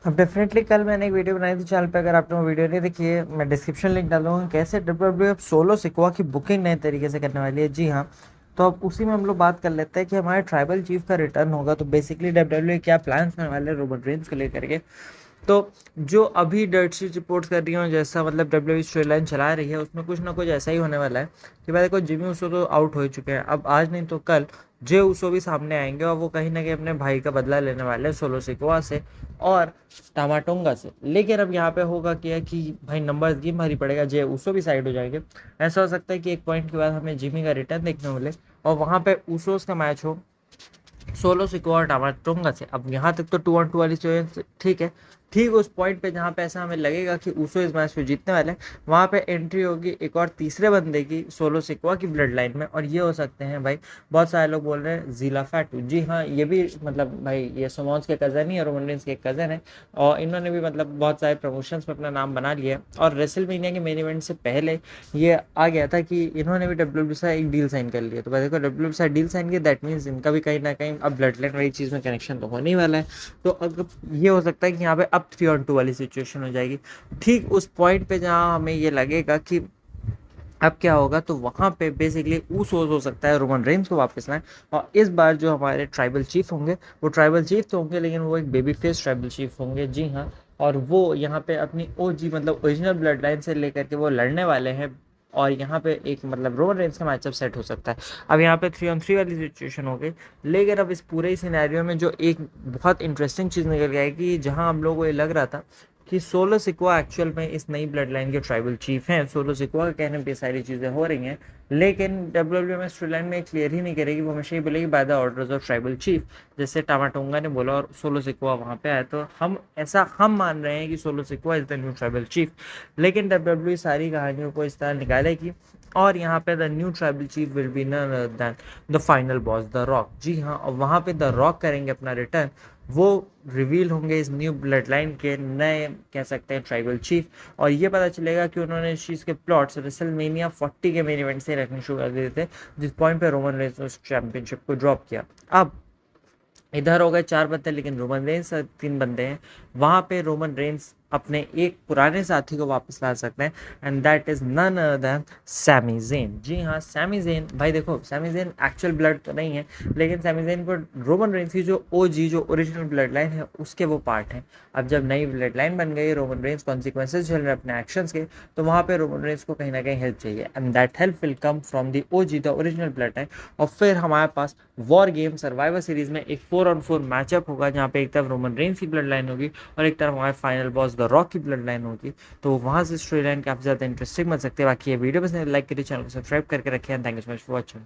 अब डेफिनेटली कल मैंने एक वीडियो बनाई थी चैनल पे, अगर आपने वो वीडियो नहीं देखी है मैं डिस्क्रिप्शन लिंक डालूंगा, कैसे डब्ल्यू अब सोलो सिकोआ की बुकिंग नए तरीके से करने वाली है। जी हाँ, तो अब उसी में हम लोग बात कर लेते हैं कि हमारे ट्राइबल चीफ का रिटर्न होगा, तो बेसिकली डब्ल्यू क्या प्लान्स करने वाले हैं रोमन रेंज को लेकर के। तो जो अभी डर्ट शीट रिपोर्ट्स कर रही हूँ, जैसा मतलब डब्ल्यू स्टोरी लाइन चला रही है, उसमें कुछ ना कुछ ऐसा ही होने वाला है कि भाई देखो जिमी ऊसो तो आउट हो चुके हैं, अब आज नहीं तो कल जे ऊसो भी सामने आएंगे और वो कहीं ना कहीं अपने भाई का बदला लेने वाले हैं सोलो सिकोआ से और टामाटोंगा से। लेकिन अब यहाँ पे होगा क्या कि भाई नंबर्स गेम भारी पड़ेगा, जे ऊसो भी साइड हो जाएंगे। ऐसा हो सकता है कि एक पॉइंट के बाद हमें जिमी का रिटर्न देखने को मिले और वहाँ पे ऊसोस का मैच हो सोलो सिको और टामाटोंगा से। अब यहाँ तक तो 2-on-2 वाली चीज़ ठीक है। ठीक उस पॉइंट पे जहाँ पे ऐसा हमें लगेगा कि ऊसो इस मैच को जीतने वाले हैं, वहाँ पे एंट्री होगी एक और तीसरे बंदे की सोलो सिकोआ की ब्लड लाइन में, और ये हो सकते हैं भाई, बहुत सारे लोग बोल रहे हैं जीला फैटू। जी हाँ, ये भी मतलब भाई ये सोमोन्स के कज़न ही है, रोमन रेंस के कज़न है, और इन्होंने भी मतलब बहुत सारे प्रमोशंस में अपना नाम बना लिया है। और रेसलमेनिया के मेन इवेंट से पहले ये आ गया था कि इन्होंने भी डब्ल्यू से एक डील साइन कर लिया। तो भाई देखो डब्ल्यू से डील साइन किया, दैट मीन्स इनका भी कहीं ना कहीं अब ब्लड लाइन वाली चीज़ में कनेक्शन तो होने ही वाला है। तो अगर ये हो सकता है कि यहाँ पे अब 3-on-2 वाली सिचुएशन हो जाएगी, ठीक उस पॉइंट पे जहाँ हमें ये लगेगा कि अब क्या होगा, तो वहाँ पे बेसिकली ऊसोस हो सकता है रोमन रेंज को वापस लाएं। और इस बार जो हमारे ट्राइबल चीफ होंगे वो ट्राइबल चीफ तो होंगे, लेकिन वो एक बेबी फेस ट्राइबल चीफ होंगे। जी हाँ, और वो यहाँ पे अपनी ओजी मतलब ओरिजिनल ब्लड लाइन से लेकर के वो लड़ने वाले हैं, और यहाँ पे एक मतलब रोमन रेंज का मैचअप सेट हो सकता है। अब यहाँ पे 3-on-3 वाली सिचुएशन हो गई, लेकिन अब इस पूरे सिनेरियो में जो एक बहुत इंटरेस्टिंग चीज़ निकल के आएगी, जहाँ हम लोगों को ये लग रहा था कि सोलो सिकोआ एक्चुअल में इस नई ब्लड लाइन के ट्राइबल चीफ हैं, सोलो सिकोआ के कहने पे सारी चीज़ें हो रही हैं, लेकिन डब्ल्यू में स्टोरी लाइन में क्लियर ही नहीं करेगी, वो हमेशा ही बोलेगी by the orders of tribal chief, जैसे टामाटोंगा ने बोला और सोलो सिकोआ वहाँ पे आया। तो हम मान रहे हैं कि Solo Sikoa is the new tribal chief, लेकिन डब्ल्यू सारी कहानियों को इस तरह निकालेगी और यहाँ पे the new tribal chief will be none other than the final boss the Rock. जी हाँ, और वहाँ पे द रॉक करेंगे अपना रिटर्न, वो रिवील होंगे इस न्यू ब्लड लाइन के नए कह सकते हैं ट्राइबल चीफ। और ये पता चलेगा कि उन्होंने इस चीज़ के प्लॉट्स रेसलमेनिया 40 के मेन इवेंट से रखने शुरू कर दिए थे, जिस पॉइंट पे रोमन रेंस उस चैंपियनशिप को ड्रॉप किया। अब इधर हो गए 4 बंदे, लेकिन रोमन रेंस 3 बंदे हैं। वहाँ पे रोमन रेंस अपने एक पुराने साथी को वापस ला सकते हैं, and that is none other than Sami Zayn. जी हाँ, सैमी ज़ेन, भाई देखो सैमी ज़ेन एक्चुअल ब्लड तो नहीं है, लेकिन सैमी ज़ेन को रोमन रेंस की जो ओजी जो ओरिजिनल ब्लड लाइन है उसके वो पार्ट हैं। अब जब नई ब्लड लाइन बन गई, रोमन रेंस कॉन्सिक्वेंसेज झेल रहे अपने एक्शंस के, तो वहाँ पे रोमन रेंस को कहीं ना कहीं हेल्प चाहिए, and that help will come from the OG the original blood line. और फिर हमारे पास वॉर गेम सर्वाइवर सीरीज में एक 4-on-4 मैचअप होगा, जहाँ पे एक तरफ रोमन रेंस की ब्लड लाइन होगी और एक तरफ हमारे फाइनल बॉस द रॉक की ब्लड लाइन होगी। तो वहाँ से स्टोरी लाइन काफ़ी ज़्यादा इंटरेस्टिंग बन सकती है। बाकी ये वीडियो पसंद लाइक करिए, चैनल को सब्सक्राइब करके रखिए, and thank you so much for watching.